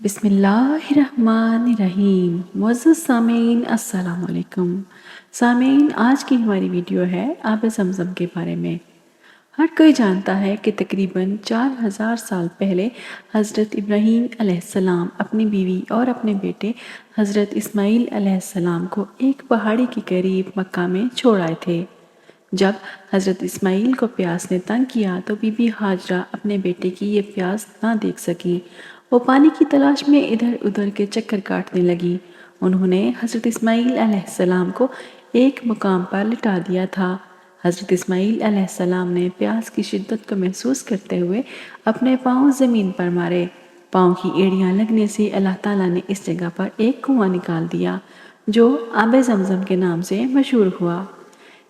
بسم اللہ الرحمن الرحیم۔ معزز سامعین السلام علیکم۔ سامعین، آج کی ہماری ویڈیو ہے آب زمزم کے بارے میں۔ ہر کوئی جانتا ہے کہ تقریباً 4000 سال پہلے حضرت ابراہیم علیہ السلام اپنی بیوی اور اپنے بیٹے حضرت اسماعیل علیہ السلام کو ایک پہاڑی کے قریب مکہ میں چھوڑ آئے تھے۔ جب حضرت اسماعیل کو پیاس نے تنگ کیا تو بی بی ہاجرہ اپنے بیٹے کی یہ پیاس نہ دیکھ سکی۔ وہ پانی کی تلاش میں ادھر ادھر کے چکر کاٹنے لگی۔ انہوں نے حضرت اسماعیل علیہ السلام کو ایک مقام پر لٹا دیا تھا۔ حضرت اسماعیل علیہ السلام نے پیاس کی شدت کو محسوس کرتے ہوئے اپنے پاؤں زمین پر مارے۔ پاؤں کی ایڑیاں لگنے سے اللہ تعالیٰ نے اس جگہ پر ایک کنواں نکال دیا جو آب زمزم کے نام سے مشہور ہوا۔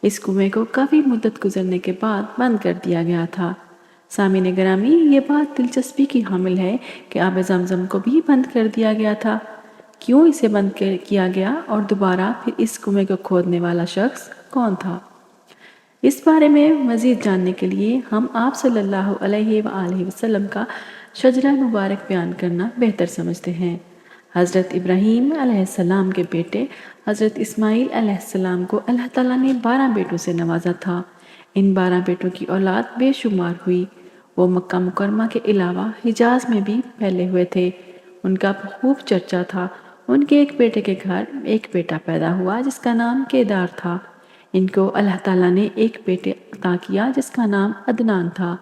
اس کنویں کو کافی مدت گزرنے کے بعد بند کر دیا گیا تھا۔ سامعین گرامی، یہ بات دلچسپی کی حامل ہے کہ آب زمزم کو بھی بند کر دیا گیا تھا۔ کیوں اسے بند کیا گیا اور دوبارہ پھر اس کنویں کو کھودنے والا شخص کون تھا؟ اس بارے میں مزید جاننے کے لیے ہم آپ صلی اللہ علیہ وآلہ وسلم کا شجرہ مبارک بیان کرنا بہتر سمجھتے ہیں۔ حضرت ابراہیم علیہ السلام کے بیٹے حضرت اسماعیل علیہ السلام کو اللہ تعالیٰ نے 12 بیٹوں سے نوازا تھا۔ ان 12 بیٹوں کی اولاد بے شمار ہوئی۔ وہ مکہ مکرمہ کے علاوہ حجاز میں بھی پھیلے ہوئے تھے۔ ان کا خوب چرچا تھا۔ ان کے ایک بیٹے کے گھر ایک بیٹا پیدا ہوا جس کا نام کیدار تھا۔ ان کو اللہ تعالیٰ نے ایک بیٹے عطا کیا جس کا نام عدنان تھا۔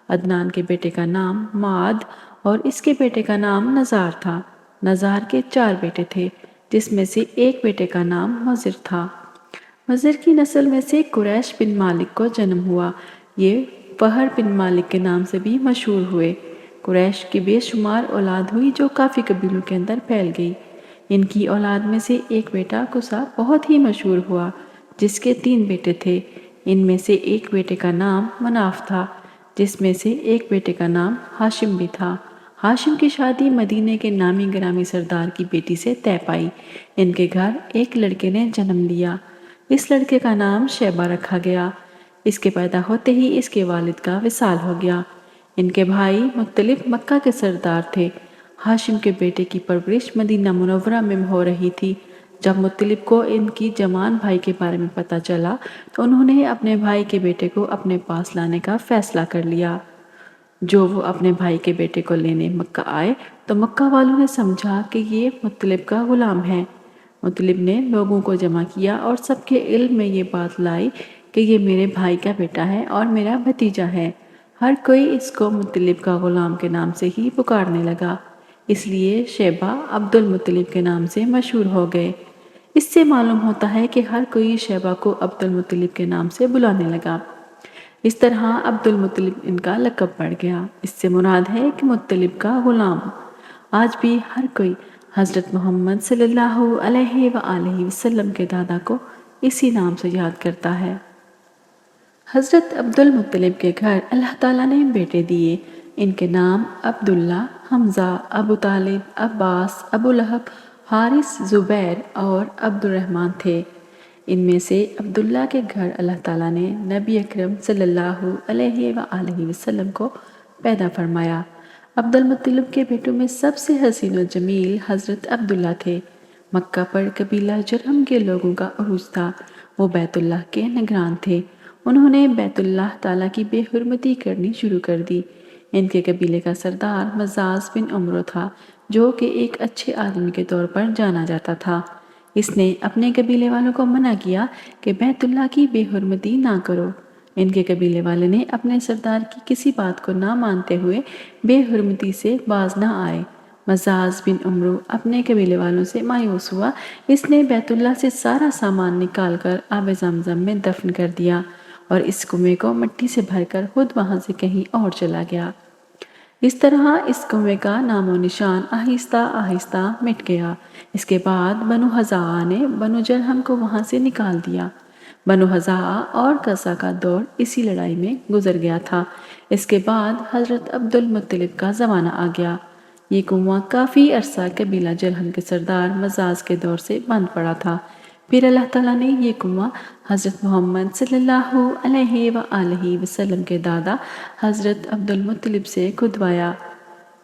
عدنان کے بیٹے کا نام معاد اور اس کے بیٹے کا نام نزار تھا۔ نزار کے 4 بیٹے تھے جس میں سے ایک بیٹے کا نام مضر تھا۔ مضر کی نسل میں سے قریش بن مالک کو جنم ہوا۔ یہ فہر بن مالک کے نام سے بھی مشہور ہوئے۔ قریش کی بے شمار اولاد ہوئی جو کافی قبیلوں کے اندر پھیل گئی۔ ان کی اولاد میں سے ایک بیٹا قصا بہت ہی مشہور ہوا جس کے 3 بیٹے تھے۔ ان میں سے ایک بیٹے کا نام مناف تھا جس میں سے ایک بیٹے کا نام ہاشم بھی تھا۔ ہاشم کی شادی مدینے کے نامی گرامی سردار کی بیٹی سے طے پائی۔ ان کے گھر ایک لڑکے نے جنم لیا۔ اس لڑکے کا نام شیبہ رکھا گیا۔ اس کے پیدا ہوتے ہی اس کے والد کا وصال ہو گیا۔ ان کے بھائی مطلب مکہ کے سردار تھے۔ ہاشم کے بیٹے کی پرورش مدینہ منورہ میں ہو رہی تھی۔ جب مطلب کو ان کی جوان بھائی کے بارے میں پتہ چلا تو انہوں نے اپنے بھائی کے بیٹے کو اپنے پاس لانے کا فیصلہ کر لیا۔ جو وہ اپنے بھائی کے بیٹے کو لینے مکہ آئے تو مکہ والوں نے سمجھا کہ یہ مطلب کا غلام ہے۔ مطلب نے لوگوں کو جمع کیا اور سب کے علم میں یہ بات لائی کہ یہ میرے بھائی کا بیٹا ہے اور میرا بھتیجا ہے۔ ہر کوئی اس کو مطلب کا غلام کے نام سے ہی پکارنے لگا، اس لیے شیبہ عبد المطلب کے نام سے مشہور ہو گئے۔ اس سے معلوم ہوتا ہے کہ ہر کوئی شیبہ کو عبد المطلب کے نام سے بلانے لگا۔ اس طرح عبد المطلب ان کا لقب پڑ گیا۔ اس سے مراد ہے کہ مطلب کا غلام۔ آج بھی ہر کوئی حضرت محمد صلی اللہ علیہ وآلہ وسلم کے دادا کو اسی نام سے یاد کرتا ہے۔ حضرت عبد المطلب کے گھر اللہ تعالیٰ نے بیٹے دیے۔ ان کے نام عبداللہ، حمزہ، ابو طالب، عباس، ابو لہب، حارث، زبیر اور عبد الرحمن تھے۔ ان میں سے عبداللہ کے گھر اللہ تعالیٰ نے نبی اکرم صلی اللہ علیہ وآلہ وسلم کو پیدا فرمایا۔ عبد المطلب کے بیٹوں میں سب سے حسین و جمیل حضرت عبداللہ تھے۔ مکہ پر قبیلہ جرہم کے لوگوں کا عروج تھا۔ وہ بیت اللہ کے نگران تھے۔ انہوں نے بیت اللہ تعالیٰ کی بے حرمتی کرنی شروع کر دی۔ ان کے قبیلے کا سردار مزاز بن عمرو تھا جو کہ ایک اچھے آدمی کے طور پر جانا جاتا تھا۔ اس نے اپنے قبیلے والوں کو منع کیا کہ بیت اللہ کی بے حرمتی نہ کرو۔ ان کے قبیلے والے نے اپنے سردار کی کسی بات کو نہ مانتے ہوئے بے حرمتی سے باز نہ آئے۔ مزاز بن عمرو اپنے قبیلے والوں سے مایوس ہوا۔ اس نے بیت اللہ سے سارا سامان نکال کر آب زمزم میں دفن کر دیا اور اس کنویں کو مٹی سے بھر کر خود وہاں سے کہیں اور چلا گیا۔ اس طرح اس کنویں کا نام و نشان آہستہ آہستہ مٹ گیا۔ اس کے بعد بنو حذاء نے بنو جرہم کو وہاں سے نکال دیا۔ بنو حذاء اور قصا کا دور اسی لڑائی میں گزر گیا تھا۔ اس کے بعد حضرت عبد المطلب کا زمانہ آ گیا۔ یہ کنواں کافی عرصہ قبیلہ جرہم کے سردار مزاز کے دور سے بند پڑا تھا۔ پھر اللہ تعالیٰ نے یہ کنواں حضرت محمد صلی اللہ علیہ وآلہ وسلم کے دادا حضرت عبد المطلب سے کھدوایا۔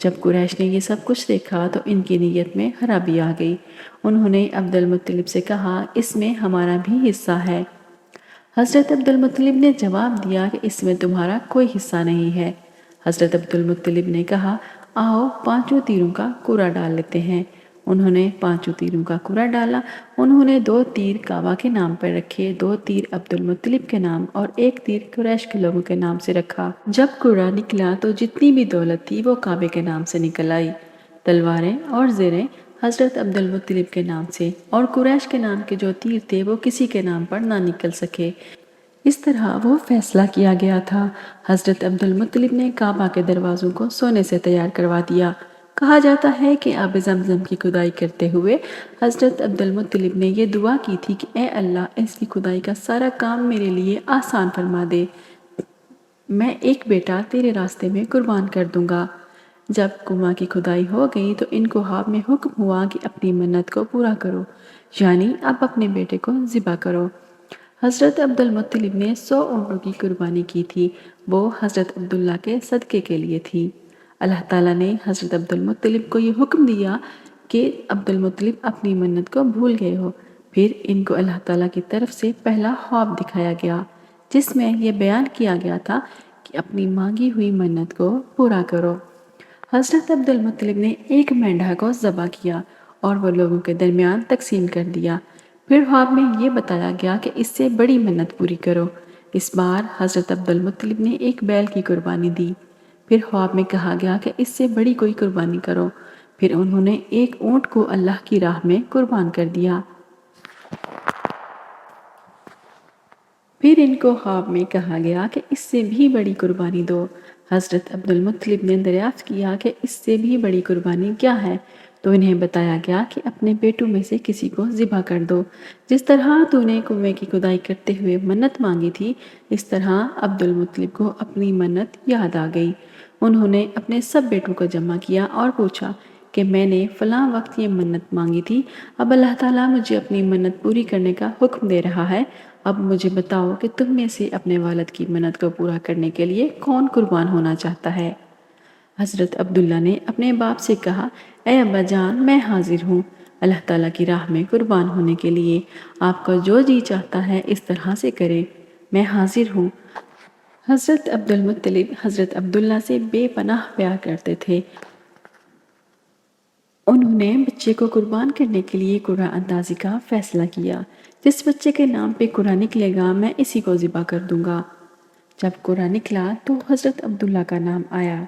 جب قریش نے یہ سب کچھ دیکھا تو ان کی نیت میں خرابی آ گئی۔ انہوں نے عبد المطلب سے کہا اس میں ہمارا بھی حصہ ہے۔ حضرت عبد المطلب نے جواب دیا کہ اس میں تمہارا کوئی حصہ نہیں ہے۔ حضرت عبد المطلب نے کہا آؤ 5 تیروں کا قرعہ ڈال لیتے ہیں۔ انہوں نے 5 تیروں کا قرعہ ڈالا۔ انہوں نے 2 تیر کعبہ کے نام پر رکھے، 2 تیر عبد المطلب کے نام اور 1 تیر قریش کے لوگوں کے نام سے رکھا۔ جب قرعہ نکلا تو جتنی بھی دولت تھی وہ کعبے کے نام سے نکل آئی۔ تلواریں اور زریں حضرت عبد المطلب کے نام سے اور قریش کے نام کے جو تیر تھے وہ کسی کے نام پر نہ نکل سکے۔ اس طرح وہ فیصلہ کیا گیا تھا۔ حضرت عبد المطلب نے کعبہ کے دروازوں کو سونے سے تیار کروا دیا۔ کہا جاتا ہے کہ آب زمزم کی کھدائی کرتے ہوئے حضرت عبد المطلب نے یہ دعا کی تھی کہ اے اللہ اس کی کھدائی کا سارا کام میرے لیے آسان فرما دے، میں ایک بیٹا تیرے راستے میں قربان کر دوں گا۔ جب کنواں کی کھدائی ہو گئی تو ان کو خواب میں حکم ہوا کہ اپنی منت کو پورا کرو، یعنی اب اپنے بیٹے کو ذبح کرو۔ حضرت عبد المطلب نے 100 اونٹوں کی قربانی کی تھی، وہ حضرت عبداللہ کے صدقے کے لیے تھی۔ اللہ تعالیٰ نے حضرت عبد المطلب کو یہ حکم دیا کہ عبد المطلب اپنی منت کو بھول گئے ہو۔ پھر ان کو اللہ تعالیٰ کی طرف سے پہلا خواب دکھایا گیا جس میں یہ بیان کیا گیا تھا کہ اپنی مانگی ہوئی منت کو پورا کرو۔ حضرت عبد المطلب نے ایک مینڈھا کو ذبح کیا اور وہ لوگوں کے درمیان تقسیم کر دیا۔ پھر خواب میں یہ بتایا گیا کہ اس سے بڑی منت پوری کرو۔ اس بار حضرت عبد المطلب نے ایک بیل کی قربانی دی۔ پھر خواب میں کہا گیا کہ اس سے بڑی کوئی قربانی کرو۔ پھر انہوں نے ایک اونٹ کو اللہ کی راہ میں قربان کر دیا۔ پھر ان کو خواب میں کہا گیا کہ اس سے بھی بڑی قربانی دو۔ حضرت عبد المطلب نے دریافت کیا کہ اس سے بھی بڑی قربانی کیا ہے، تو انہیں بتایا گیا کہ اپنے بیٹوں میں سے کسی کو ذبح کر دو۔ جس طرح تو نے کنویں کی کھدائی کرتے ہوئے منت مانگی تھی، اس طرح عبد المطلب کو اپنی منت یاد آ گئی۔ انہوں نے اپنے سب بیٹوں کو جمع کیا اور پوچھا کہ میں نے فلاں وقت یہ منت مانگی تھی، اب اللہ تعالیٰ مجھے اپنی منت پوری کرنے کا حکم دے رہا ہے، اب مجھے بتاؤ کہ تم میں سے اپنے والد کی منت کو پورا کرنے کے لیے کون قربان ہونا چاہتا ہے؟ حضرت عبداللہ نے اپنے باپ سے کہا اے ابا جان میں حاضر ہوں اللہ تعالیٰ کی راہ میں قربان ہونے کے لیے، آپ کا جو جی چاہتا ہے اس طرح سے کرے، میں حاضر ہوں۔ حضرت عبد المطلب حضرت عبداللہ سے بے پناہ پیار کرتے تھے۔ انہوں نے بچے کو قربان کرنے کے لیے قرعہ اندازی کا فیصلہ کیا۔ جس بچے کے نام پہ قرعہ نکلے گا میں اسی کو ذبح کر دوں گا۔ جب قرعہ نکلا تو حضرت عبداللہ کا نام آیا۔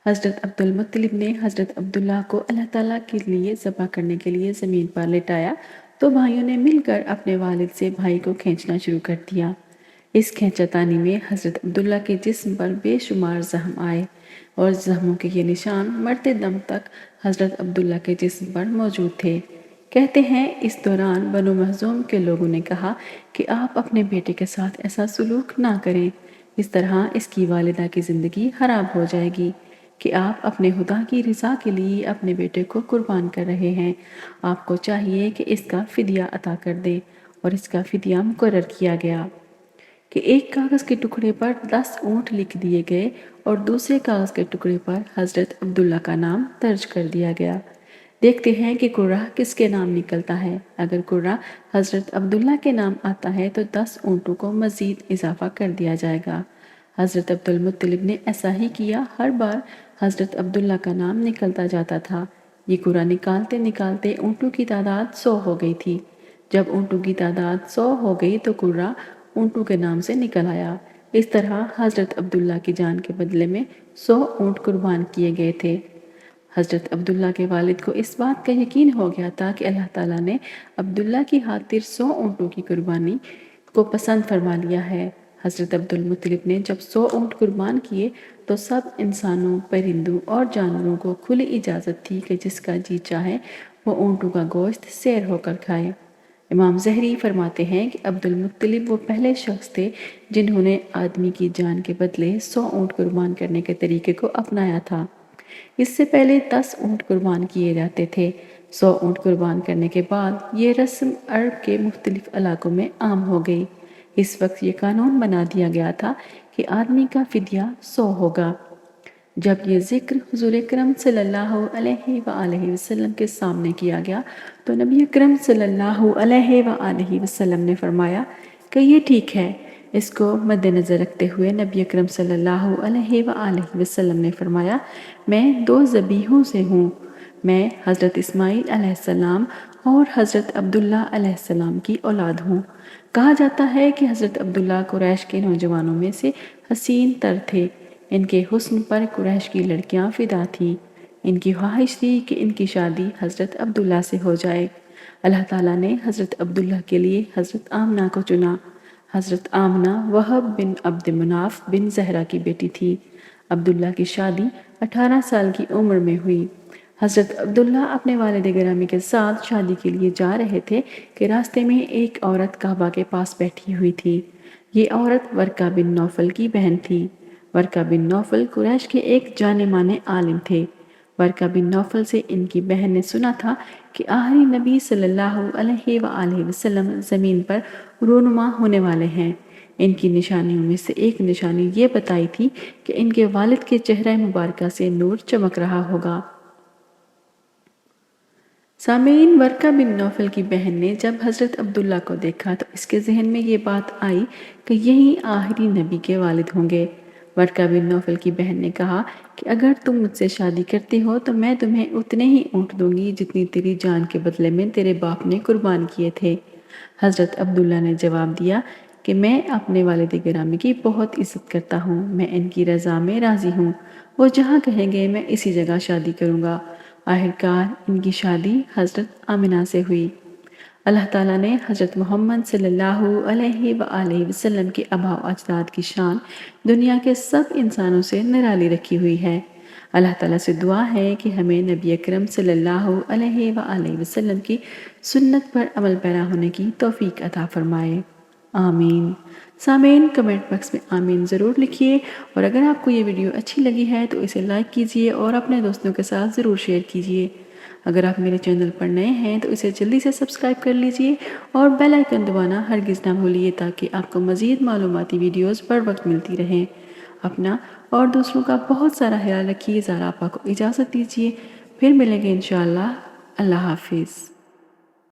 حضرت عبد المطلب نے حضرت عبداللہ کو اللہ تعالیٰ کے لیے ذبح کرنے کے لیے زمین پر لٹایا تو بھائیوں نے مل کر اپنے والد سے بھائی کو کھینچنا شروع کر دیا۔ اس کھینچتانی میں حضرت عبداللہ کے جسم پر بے شمار زخم آئے اور زخموں کے یہ نشان مرتے دم تک حضرت عبداللہ کے جسم پر موجود تھے۔ کہتے ہیں اس دوران بنو مخزوم کے لوگوں نے کہا کہ آپ اپنے بیٹے کے ساتھ ایسا سلوک نہ کریں، اس طرح اس کی والدہ کی زندگی خراب ہو جائے گی کہ آپ اپنے خدا کی رضا کے لیے اپنے بیٹے کو قربان کر رہے ہیں۔ آپ کو چاہیے کہ اس کا فدیہ عطا کر دیں، اور اس کا فدیہ مقرر کیا گیا کہ ایک کاغذ کے ٹکڑے پر 10 اونٹ لکھ دیے گئے اور دوسرے کاغذ کے ٹکڑے پر حضرت عبداللہ کا نام درج کر دیا گیا۔ دیکھتے ہیں کہ قرعہ کس کے نام نکلتا ہے۔ اگر قرعہ حضرت عبداللہ کے نام آتا ہے تو 10 اونٹوں کو مزید اضافہ کر دیا جائے گا۔ حضرت عبد المطلب نے ایسا ہی کیا، ہر بار حضرت عبداللہ کا نام نکلتا جاتا تھا۔ یہ قرعہ نکالتے نکالتے اونٹوں کی تعداد 100 ہو گئی تھی۔ جب اونٹوں کی تعداد 100 ہو گئی تو قرعہ اونٹوں کے نام سے نکل آیا۔ اس طرح حضرت عبداللہ کی جان کے بدلے میں 100 اونٹ قربان کیے گئے تھے۔ حضرت عبداللہ کے والد کو اس بات کا یقین ہو گیا تھا کہ اللہ تعالیٰ نے عبداللہ کی خاطر 100 اونٹوں کی قربانی کو پسند فرما لیا ہے۔ حضرت عبد المطلب نے جب 100 اونٹ قربان کیے تو سب انسانوں، پرندوں اور جانوروں کو کھلی اجازت تھی کہ جس کا جی چاہے وہ اونٹوں کا گوشت سیر ہو کر کھائے۔ امام زہری فرماتے ہیں کہ عبد المطلب وہ پہلے شخص تھے جنہوں نے آدمی کی جان کے بدلے 100 اونٹ قربان کرنے کے طریقے کو اپنایا تھا۔ اس سے پہلے 10 اونٹ قربان کیے جاتے تھے۔ 100 اونٹ قربان کرنے کے بعد یہ رسم عرب کے مختلف علاقوں میں عام ہو گئی۔ اس وقت یہ قانون بنا دیا گیا تھا کہ آدمی کا فدیہ 100 ہوگا۔ جب یہ ذکر حضور اکرم صلی اللہ علیہ وآلہ وسلم کے سامنے کیا گیا تو نبی اکرم صلی اللہ علیہ وآلہ وسلم نے فرمایا کہ یہ ٹھیک ہے۔ اس کو مد نظر رکھتے ہوئے نبی اکرم صلی اللہ علیہ وآلہ وسلم نے فرمایا میں 2 ذبیحوں سے ہوں، میں حضرت اسماعیل علیہ السلام اور حضرت عبداللہ علیہ السلام کی اولاد ہوں۔ کہا جاتا ہے کہ حضرت عبداللہ قریش کے نوجوانوں میں سے حسین تر تھے، ان کے حسن پر قریش کی لڑکیاں فدا تھیں، ان کی خواہش تھی کہ ان کی شادی حضرت عبداللہ سے ہو جائے۔ اللہ تعالیٰ نے حضرت عبداللہ کے لیے حضرت آمنہ کو چنا۔ حضرت آمنہ وہب بن عبد مناف بن زہرہ کی بیٹی تھی۔ عبداللہ کی شادی 18 سال کی عمر میں ہوئی۔ حضرت عبداللہ اپنے والد گرامی کے ساتھ شادی کے لیے جا رہے تھے کہ راستے میں ایک عورت کعبہ کے پاس بیٹھی ہوئی تھی۔ یہ عورت ورقہ بن نوفل کی بہن تھی۔ ورقہ بن نوفل قریش کے ایک جانے مانے عالم تھے۔ ورقہ بن نوفل سے ان کی بہن نے سنا تھا کہ آخری نبی صلی اللہ علیہ وآلہ وسلم زمین پر رونما ہونے والے ہیں۔ ان کی نشانیوں میں سے ایک نشانی یہ بتائی تھی کہ ان کے والد کے چہرہ مبارکہ سے نور چمک رہا ہوگا۔ سامعین، ورقہ بن نوفل کی بہن نے جب حضرت عبداللہ کو دیکھا تو اس کے ذہن میں یہ بات آئی کہ یہی آخری نبی کے والد ہوں گے۔ ورقہ بن نوفل کی بہن نے کہا کہ اگر تم مجھ سے شادی کرتی ہو تو میں تمہیں اتنے ہی اونٹ دوں گی جتنی تیری جان کے بدلے میں تیرے باپ نے قربان کیے تھے۔ حضرت عبداللہ نے جواب دیا کہ میں اپنے والد گرامی کی بہت عزت کرتا ہوں، میں ان کی رضا میں راضی ہوں، وہ جہاں کہیں گے میں اسی جگہ شادی کروں گا۔ آخرکار ان کی شادی حضرت آمنہ سے ہوئی۔ اللہ تعالیٰ نے حضرت محمد صلی اللہ علیہ وآلہ وسلم کے آباء و اجداد کی شان دنیا کے سب انسانوں سے نرالی رکھی ہوئی ہے۔ اللہ تعالیٰ سے دعا ہے کہ ہمیں نبی اکرم صلی اللہ علیہ وآلہ وسلم کی سنت پر عمل پیرا ہونے کی توفیق عطا فرمائے، آمین۔ سامعین، کمنٹ باکس میں آمین ضرور لکھیے، اور اگر آپ کو یہ ویڈیو اچھی لگی ہے تو اسے لائک کیجیے اور اپنے دوستوں کے ساتھ ضرور شیئر کیجیے۔ اگر آپ میرے چینل پر نئے ہیں تو اسے جلدی سے سبسکرائب کر لیجیے اور بیل آئیکن دبانا ہرگز نہ بھولیے تاکہ آپ کو مزید معلوماتی ویڈیوز بر وقت ملتی رہیں۔ اپنا اور دوسروں کا بہت سارا خیال رکھیے۔ زہرا آپا کو اجازت دیجیے، پھر ملیں گے انشاءاللہ۔ اللہ حافظ۔